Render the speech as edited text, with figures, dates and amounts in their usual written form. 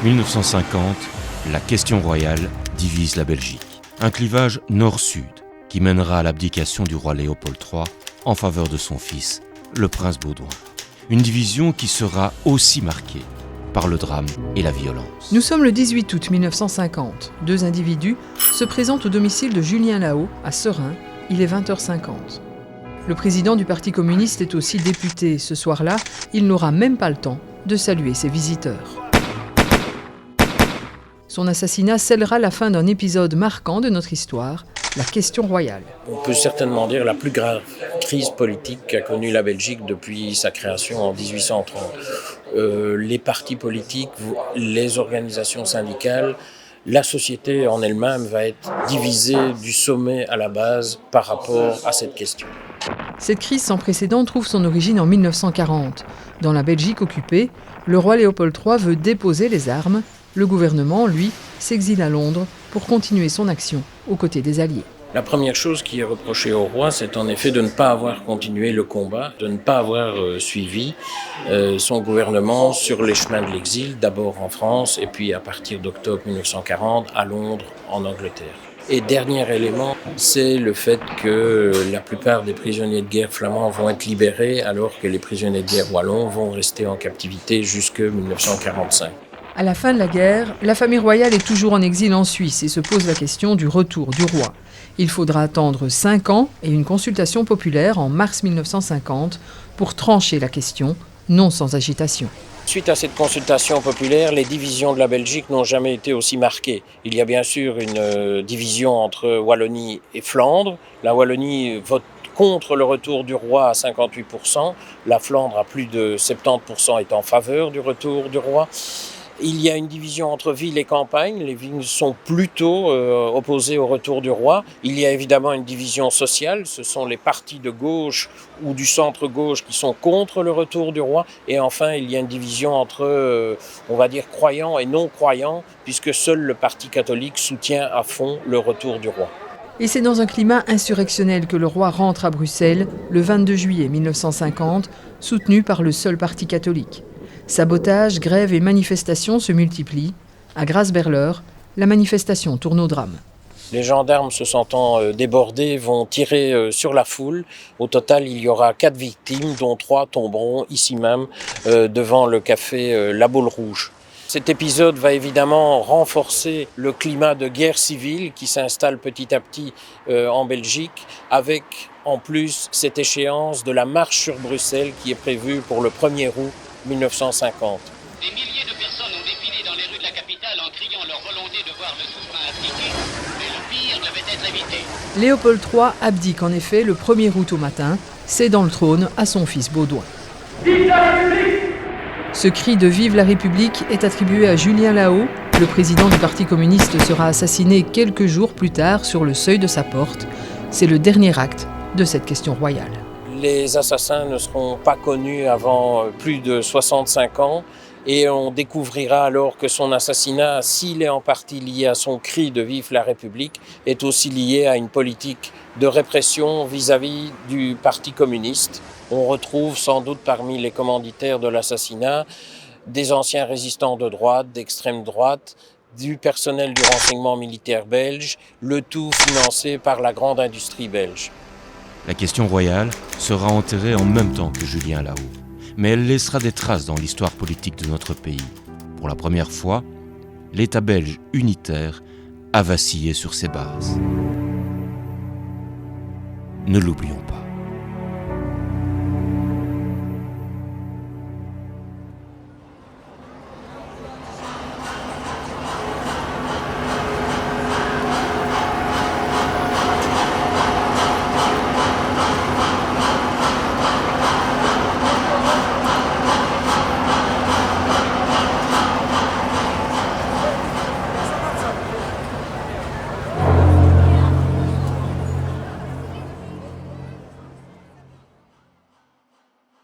1950, la question royale divise la Belgique. Un clivage nord-sud qui mènera à l'abdication du roi Léopold III en faveur de son fils, le prince Baudouin. Une division qui sera aussi marquée par le drame et la violence. Nous sommes le 18 août 1950. Deux individus se présentent au domicile de Julien Lahaut, à Serein. Il est 20h50. Le président du Parti communiste est aussi député. Ce soir-là, il n'aura même pas le temps de saluer ses visiteurs. Son assassinat scellera la fin d'un épisode marquant de notre histoire, la question royale. On peut certainement dire la plus grave crise politique qu'a connue la Belgique depuis sa création en 1830. Les partis politiques, les organisations syndicales, la société en elle-même va être divisée du sommet à la base par rapport à cette question. Cette crise sans précédent trouve son origine en 1940. Dans la Belgique occupée, le roi Léopold III veut déposer les armes. Le gouvernement, lui, s'exile à Londres pour continuer son action aux côtés des Alliés. La première chose qui est reprochée au roi, c'est en effet de ne pas avoir continué le combat, de ne pas avoir suivi son gouvernement sur les chemins de l'exil, d'abord en France et puis à partir d'octobre 1940 à Londres, en Angleterre. Et dernier élément, c'est le fait que la plupart des prisonniers de guerre flamands vont être libérés alors que les prisonniers de guerre wallons vont rester en captivité jusque 1945. À la fin de la guerre, la famille royale est toujours en exil en Suisse et se pose la question du retour du roi. Il faudra attendre 5 ans et une consultation populaire en mars 1950 pour trancher la question, non sans agitation. Suite à cette consultation populaire, les divisions de la Belgique n'ont jamais été aussi marquées. Il y a bien sûr une division entre Wallonie et Flandre. La Wallonie vote contre le retour du roi à 58%. La Flandre, à plus de 70%, est en faveur du retour du roi. Il y a une division entre ville et campagne. Les villes sont plutôt opposées au retour du roi. Il y a évidemment une division sociale. Ce sont les partis de gauche ou du centre-gauche qui sont contre le retour du roi. Et enfin, il y a une division entre, on va dire, croyants et non-croyants, puisque seul le Parti catholique soutient à fond le retour du roi. Et c'est dans un climat insurrectionnel que le roi rentre à Bruxelles le 22 juillet 1950, soutenu par le seul parti catholique. Sabotages, grèves et manifestations se multiplient. À Grasberler, la manifestation tourne au drame. Les gendarmes, se sentant débordés, vont tirer sur la foule. Au total, il y aura 4 victimes, dont 3 tomberont ici même, devant le café La Boule Rouge. Cet épisode va évidemment renforcer le climat de guerre civile qui s'installe petit à petit en Belgique, avec en plus cette échéance de la marche sur Bruxelles qui est prévue pour le 1er août 1950. Des milliers de personnes ont défilé dans les rues de la capitale en criant leur volonté de voir le souverain abdiquer, mais le pire devait être évité. Léopold III abdique en effet le 1er août au matin, cédant le trône à son fils Baudouin. Vive la République ! Ce cri de « Vive la République » est attribué à Julien Lahaut. Le président du Parti communiste sera assassiné quelques jours plus tard sur le seuil de sa porte. C'est le dernier acte de cette question royale. Les assassins ne seront pas connus avant plus de 65 ans et on découvrira alors que son assassinat, s'il est en partie lié à son cri de « Vive la République », est aussi lié à une politique de répression vis-à-vis du Parti communiste. On retrouve sans doute parmi les commanditaires de l'assassinat des anciens résistants de droite, d'extrême droite, du personnel du renseignement militaire belge, le tout financé par la grande industrie belge. La question royale sera enterrée en même temps que Julien Lahaut, mais elle laissera des traces dans l'histoire politique de notre pays. Pour la première fois, l'État belge unitaire a vacillé sur ses bases. Ne l'oublions pas.